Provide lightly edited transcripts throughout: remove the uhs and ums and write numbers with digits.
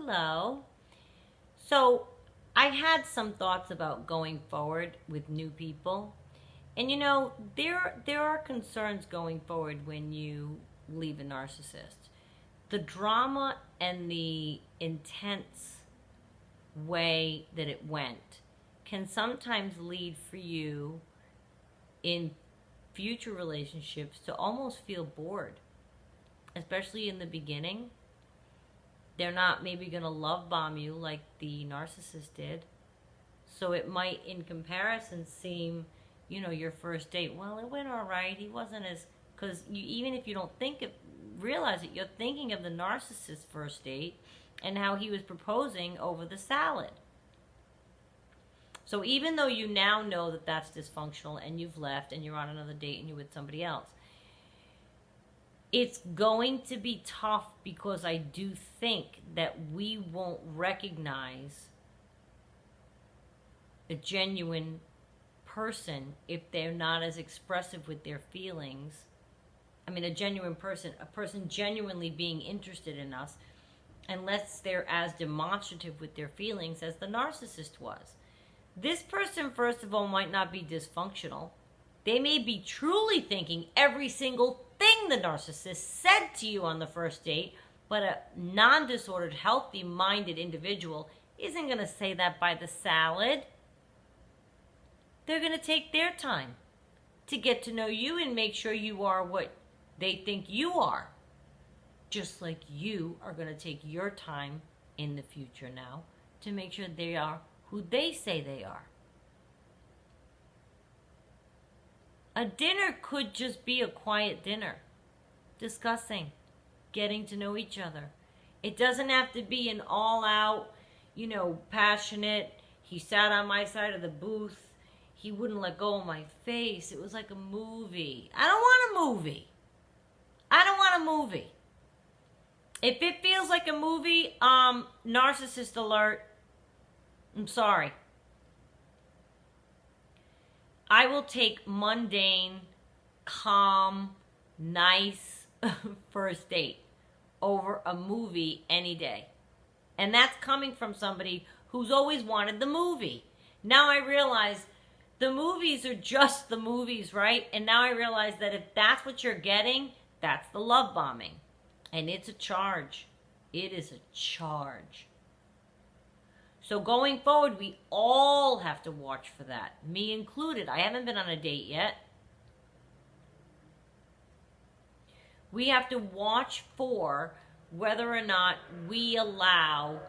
Hello. So, I had some thoughts about going forward with new people. And there are concerns going forward when you leave a narcissist. The drama and the intense way that it went can sometimes lead for you in future relationships to almost feel bored, especially in the beginning. They're not maybe going to love bomb you like the narcissist did. So it might, in comparison, seem, your first date, well, it went all right. He wasn't as, because even if you don't realize it, you're thinking of the narcissist's first date and how he was proposing over the salad. So even though you now know that that's dysfunctional and you've left and you're on another date and you're with somebody else, it's going to be tough because I do think that we won't recognize a genuine person if they're not as expressive with their feelings. I mean, a genuine person, a person genuinely being interested in us, unless they're as demonstrative with their feelings as the narcissist was. This person, first of all, might not be dysfunctional. They may be truly thinking every single thing the narcissist said to you on the first date, but a non-disordered, healthy-minded individual isn't going to say that by the salad. They're going to take their time to get to know you and make sure you are what they think you are. Just like you are going to take your time in the future now to make sure they are who they say they are. A dinner could just be a quiet dinner, discussing, getting to know each other. It doesn't have to be an all-out, passionate, he sat on my side of the booth, he wouldn't let go of my face. It was like a movie. I don't want a movie. If it feels like a movie, narcissist alert, I'm sorry. I will take mundane, calm, nice first date over a movie any day. And that's coming from somebody who's always wanted the movie. Now I realize the movies are just the movies, right? And now I realize that if that's what you're getting, that's the love bombing. And it's a charge. It is a charge. So going forward, we all have to watch for that, me included. I haven't been on a date yet. We have to watch for whether or not we allow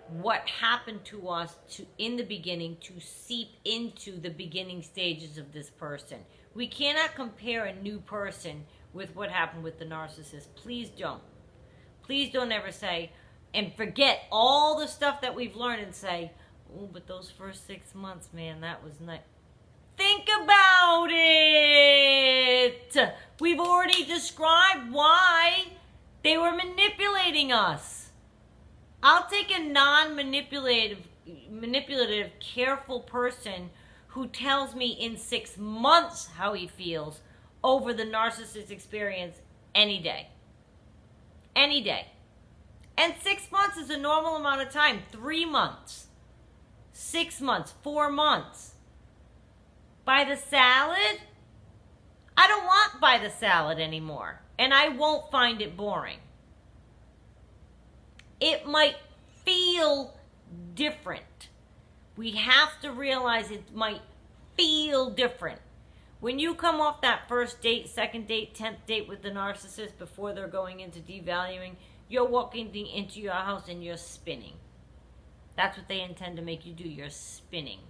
what happened to us in the beginning to seep into the beginning stages of this person. We cannot compare a new person with what happened with the narcissist. Please don't. Please don't ever say, and forget all the stuff that we've learned and say, oh, but those first 6 months, man, that was nice. Think about it. We've already described why they were manipulating us. I'll take a non-manipulative, careful person who tells me in 6 months how he feels over the narcissist experience any day. Any day. And 6 months is a normal amount of time. 3 months. 6 months. 4 months. By the salad? I don't want by the salad anymore. And I won't find it boring. It might feel different. We have to realize it might feel different. When you come off that first date, second date, 10th date with the narcissist before they're going into devaluing, you're walking into your house and you're spinning. That's what they intend to make you do. You're spinning.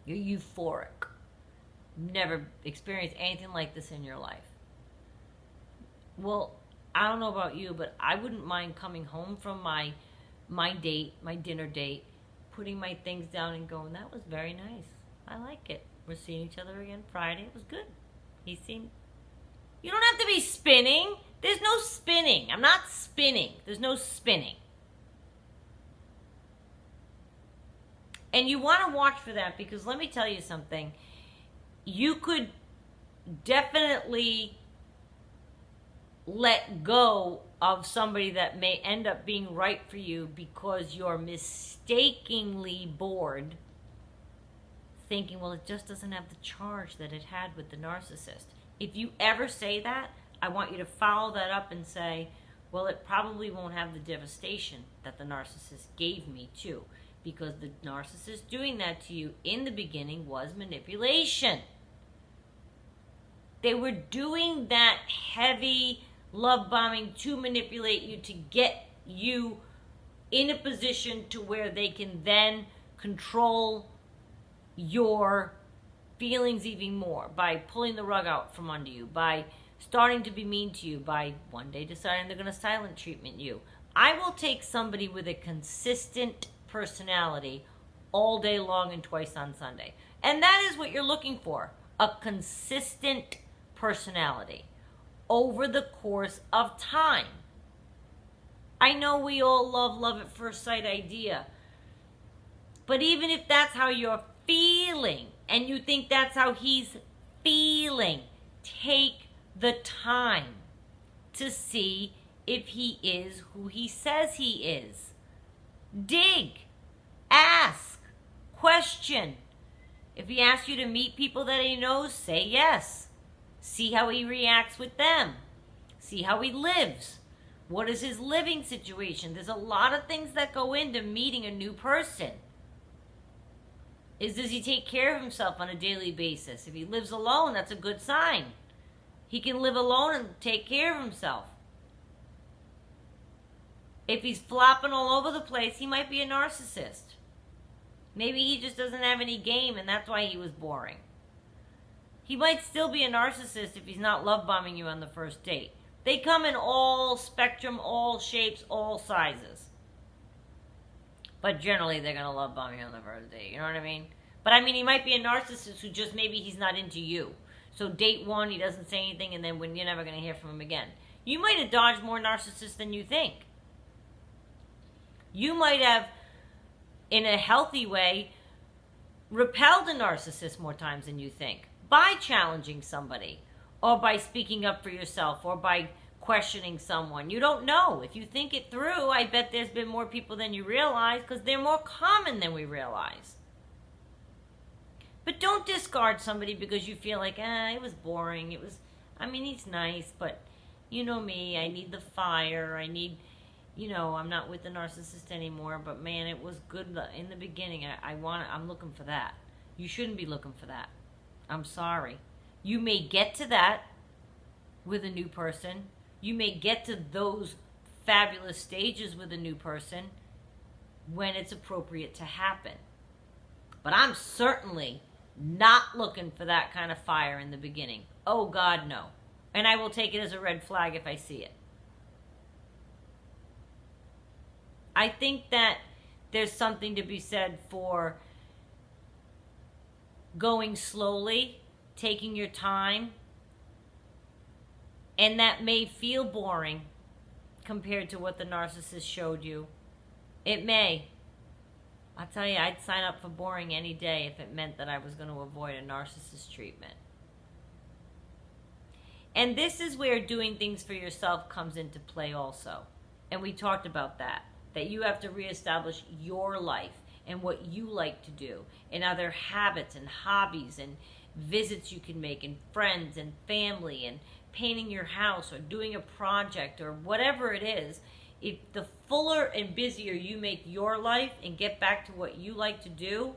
You're euphoric. Never experienced anything like this in your life. Well, I don't know about you, but I wouldn't mind coming home from my date, my dinner date, putting my things down and going, that was very nice. I like it. We're seeing each other again Friday. It was good. He seemed... You don't have to be spinning. There's no spinning. I'm not spinning. There's no spinning. And you want to watch for that because let me tell you something. You could definitely let go of somebody that may end up being right for you because you're mistakenly bored, thinking, well, it just doesn't have the charge that it had with the narcissist. If you ever say that, I want you to follow that up and say, well, it probably won't have the devastation that the narcissist gave me too, because the narcissist doing that to you in the beginning was manipulation. They were doing that heavy love bombing to manipulate you, to get you in a position to where they can then control your feelings even more by pulling the rug out from under you, by starting to be mean to you, by one day deciding they're going to silent treatment you. I will take somebody with a consistent personality all day long and twice on Sunday. And that is what you're looking for, a consistent personality over the course of time. I know we all love at first sight idea, but even if that's how you're feeling and you think that's how he's feeling, take the time to see if he is who he says he is. Dig, ask, question. If he asks you to meet people that he knows, say yes. See how he reacts with them. See how he lives. What is his living situation? There's a lot of things that go into meeting a new person. Does he take care of himself on a daily basis? If he lives alone, that's a good sign. He can live alone and take care of himself. If he's flopping all over the place, he might be a narcissist. Maybe he just doesn't have any game and that's why he was boring. He might still be a narcissist if he's not love bombing you on the first date. They come in all spectrum, all shapes, all sizes. But generally they're going to love bomb you on the first date. You know what I mean? But I mean, he might be a narcissist who just maybe he's not into you. So date one, he doesn't say anything, and then when you're never going to hear from him again. You might have dodged more narcissists than you think. You might have, in a healthy way, repelled a narcissist more times than you think by challenging somebody or by speaking up for yourself or by questioning someone. You don't know. If you think it through, I bet there's been more people than you realize because they're more common than we realize. But don't discard somebody because you feel like, it was boring. He's nice, but you know me, I need the fire. I need, I'm not with the narcissist anymore, but man, it was good in the beginning. I'm looking for that. You shouldn't be looking for that. I'm sorry. You may get to that with a new person. You may get to those fabulous stages with a new person when it's appropriate to happen. But I'm certainly not looking for that kind of fire in the beginning. Oh, God, no. And I will take it as a red flag if I see it. I think that there's something to be said for going slowly, taking your time, and that may feel boring compared to what the narcissist showed you. It may. I'll tell you, I'd sign up for boring any day if it meant that I was going to avoid a narcissist treatment. And this is where doing things for yourself comes into play also. And we talked about that you have to reestablish your life and what you like to do, and other habits and hobbies and visits you can make, and friends and family, and painting your house or doing a project or whatever it is. If the fuller and busier you make your life and get back to what you like to do,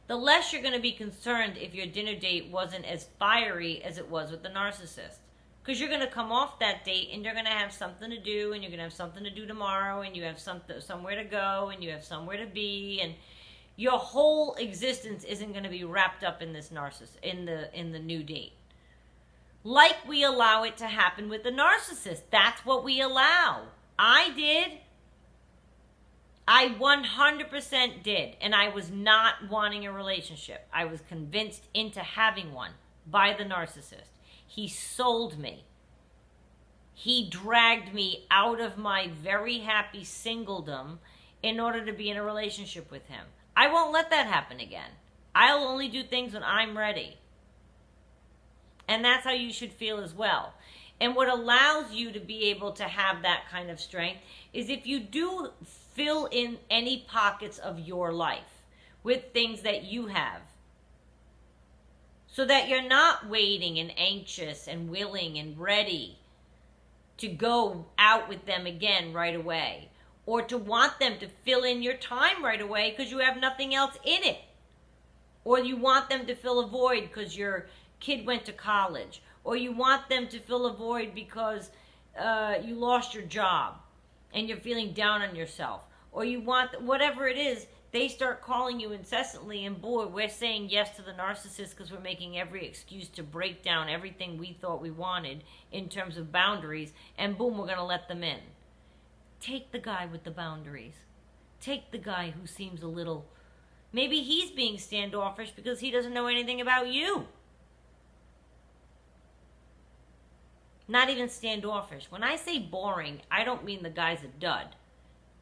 the less you're going to be concerned if your dinner date wasn't as fiery as it was with the narcissist. Because you're going to come off that date and you're going to have something to do, and you're going to have something to do tomorrow, and you have somewhere to go, and you have somewhere to be, and your whole existence isn't going to be wrapped up in this narcissist, in the new date. Like we allow it to happen with the narcissist. That's what we allow. I did. I 100% did. And I was not wanting a relationship. I was convinced into having one by the narcissist. He sold me. He dragged me out of my very happy singledom in order to be in a relationship with him. I won't let that happen again. I'll only do things when I'm ready. And that's how you should feel as well. And what allows you to be able to have that kind of strength is if you do fill in any pockets of your life with things that you have, so that you're not waiting and anxious and willing and ready to go out with them again right away, or to want them to fill in your time right away because you have nothing else in it, or you want them to fill a void because your kid went to college, or you want them to fill a void because you lost your job and you're feeling down on yourself, or you want whatever it is. They start calling you incessantly, and boy, we're saying yes to the narcissist because we're making every excuse to break down everything we thought we wanted in terms of boundaries, and boom, we're going to let them in. Take the guy with the boundaries. Take the guy who seems a little, maybe he's being standoffish because he doesn't know anything about you. Not even standoffish. When I say boring, I don't mean the guy's a dud.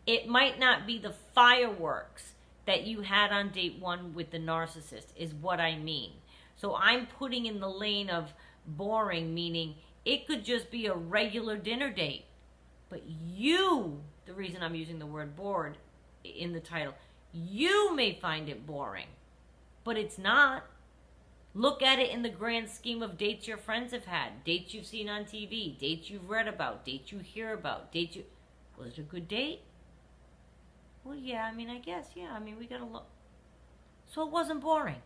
It might not be the fireworks that you had on date one with the narcissist is what I mean. So I'm putting in the lane of boring, meaning it could just be a regular dinner date. But you, the reason I'm using the word bored in the title, you may find it boring, but it's not. Look at it in the grand scheme of dates your friends have had, dates you've seen on TV, dates you've read about, dates you hear about, was it a good date? Well, yeah, I mean, I guess, yeah, I mean, we gotta look. So it wasn't boring.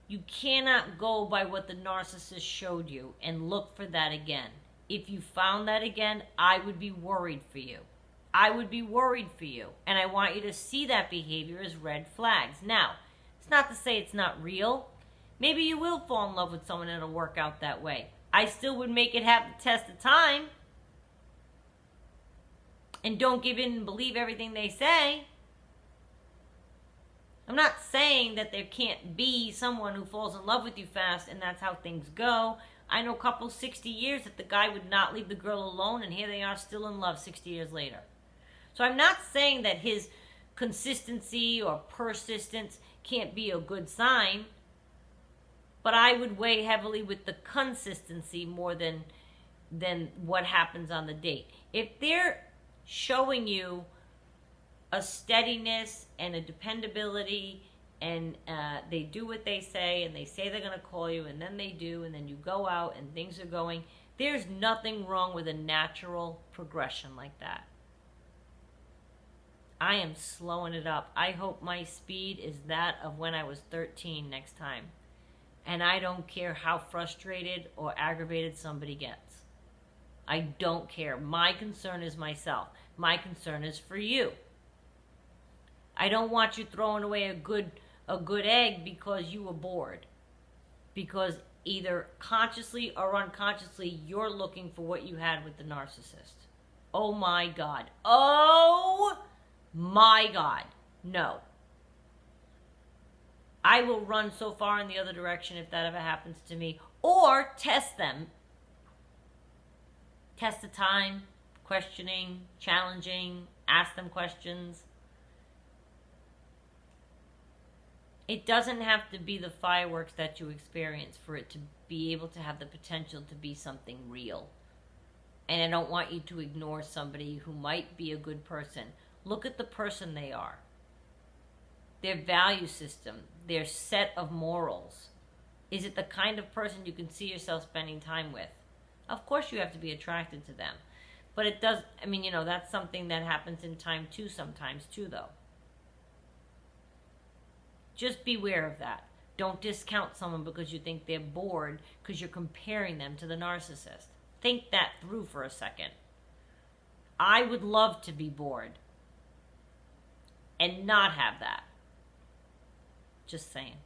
You cannot go by what the narcissist showed you and look for that again. If you found that again, I would be worried for you. I would be worried for you. And I want you to see that behavior as red flags. Now, it's not to say it's not real. Maybe you will fall in love with someone and it'll work out that way. I still would make it have the test of time. And don't give in and believe everything they say. I'm not saying that there can't be someone who falls in love with you fast and that's how things go. I know couples 60 years that the guy would not leave the girl alone, and here they are still in love 60 years later. So I'm not saying that his consistency or persistence can't be a good sign, but I would weigh heavily with the consistency more than what happens on the date. If they're showing you a steadiness and a dependability, and they do what they say, and they say they're going to call you, and then they do, and then you go out and things are going, there's nothing wrong with a natural progression like that. I am slowing it up. I hope my speed is that of when I was 13 next time. And I don't care how frustrated or aggravated somebody gets. I don't care. My concern is myself. My concern is for you. I don't want you throwing away a good egg because you were bored. Because either consciously or unconsciously, you're looking for what you had with the narcissist. Oh my God. Oh my God. No. I will run so far in the other direction if that ever happens to me. Or test them. Test the time, questioning, challenging, ask them questions. It doesn't have to be the fireworks that you experience for it to be able to have the potential to be something real. And I don't want you to ignore somebody who might be a good person. Look at the person they are. Their value system, their set of morals. Is it the kind of person you can see yourself spending time with? Of course you have to be attracted to them. But it does, I mean, that's something that happens in time too sometimes too, though. Just beware of that. Don't discount someone because you think they're bored because you're comparing them to the narcissist. Think that through for a second. I would love to be bored and not have that. Just saying.